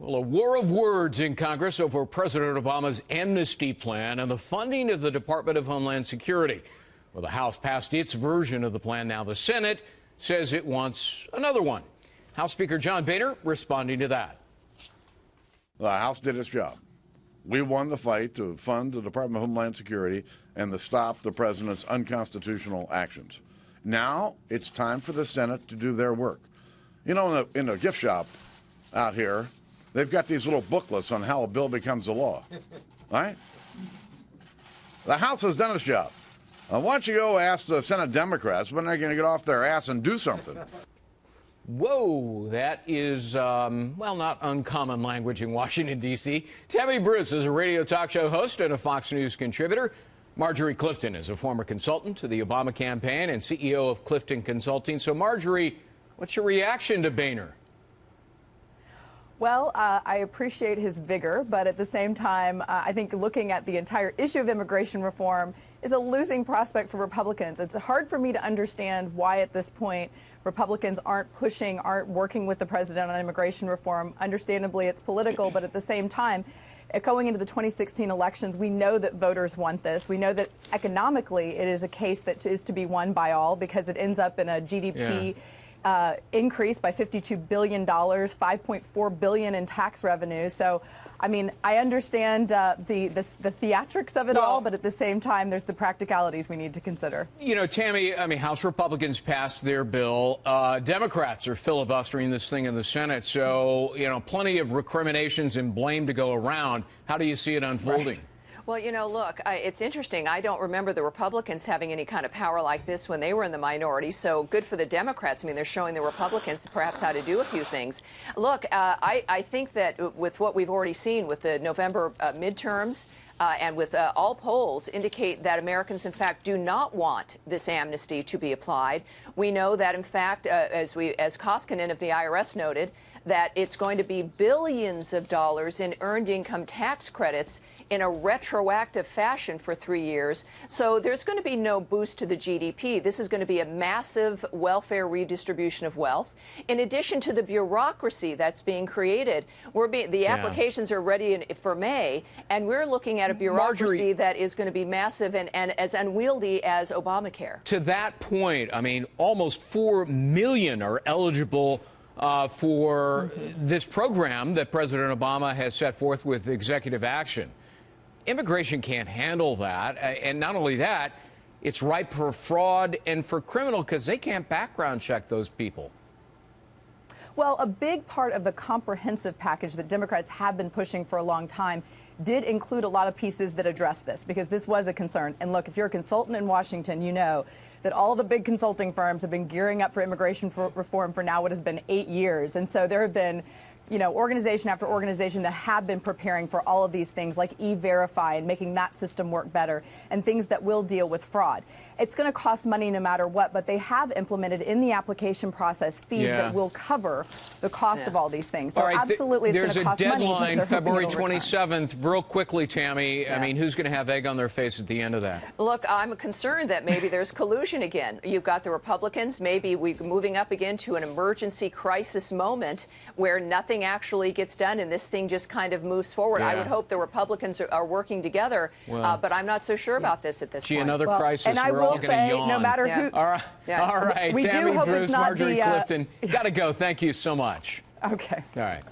Well, a war of words in Congress over President Obama's amnesty plan and the funding of the Department of Homeland Security. Well, the House passed its version of the plan. Now the Senate says it wants another one. House Speaker John Boehner responding to that. The House did its job. We won the fight to fund the Department of Homeland Security and to stop the president's unconstitutional actions. Now it's time for the Senate to do their work. You know, in the gift shop out here, they've got these little booklets on how a bill becomes a law, right? The House has done its job. Why don't you go ask the Senate Democrats when they're going to get off their ass and do something? Whoa, that is, well, not uncommon language in Washington, D.C. Tammy Bruce is a radio talk show host and a Fox News contributor. Marjorie Clifton is a former consultant to the Obama campaign and CEO of Clifton Consulting. So, Marjorie, what's your reaction to Boehner? Well, I appreciate his vigor, but at the same time, I think looking at the entire issue of immigration reform is a losing prospect for Republicans. It's hard for me to understand why at this point Republicans aren't working with the president on immigration reform. Understandably, it's political, but at the same time, going into the 2016 elections, we know that voters want this. We know that economically it is a case that is to be won by all because it ends up in a GDP increase by $52 billion, $5.4 billion in tax revenue. So, I mean, I understand the theatrics of it all, but at the same time, there's the practicalities we need to consider. You know, Tammy, I mean, House Republicans passed their bill. Democrats are filibustering this thing in the Senate. So, you know, plenty of recriminations and blame to go around. How do you see it unfolding? Right. Well, you know, look, it's interesting. I don't remember the Republicans having any kind of power like this when they were in the minority. So good for the Democrats. I mean, they're showing the Republicans perhaps how to do a few things. Look, I think that with what we've already seen with the November midterms and with all polls indicate that Americans, in fact, do not want this amnesty to be applied. We know that, in fact, as Koskinen of the IRS noted, that it's going to be billions of dollars in earned income tax credits in a retroactive fashion for 3 years. So there's going to be no boost to the GDP. This is going to be a massive welfare redistribution of wealth. In addition to the bureaucracy that's being created, the applications are ready for May, and we're looking at a bureaucracy that is going to be massive and as unwieldy as Obamacare. To that point, I mean, almost 4 million are eligible for this program that President Obama has set forth with executive action. Immigration can't handle that. And not only that, it's ripe for fraud and for criminal because they can't background check those people. Well, a big part of the comprehensive package that Democrats have been pushing for a long time did include a lot of pieces that address this, because this was a concern. And look, if you're a consultant in Washington, you know that all the big consulting firms have been gearing up for immigration reform for now what has been 8 years. And so there have been, you know, organization after organization that have been preparing for all of these things like E-Verify and making that system work better and things that will deal with fraud. It's going to cost money no matter what, but they have implemented in the application process fees that will cover the cost of all these things. So absolutely it's going to cost money. There's a deadline, February 27th. Real quickly, Tammy, I mean, who's going to have egg on their face at the end of that? Look, I'm concerned that maybe there's collusion again. You've got the Republicans. Maybe we're moving up again to an emergency crisis moment where nothing actually gets done and this thing just kind of moves forward. I would hope the Republicans are working together, but I'm not so sure about this at this point. Another crisis. And I will say, no matter who... All right, all right. We Tammy do hope Bruce, it's not Marjorie Clifton. Got to go. Thank you so much. Okay. All right.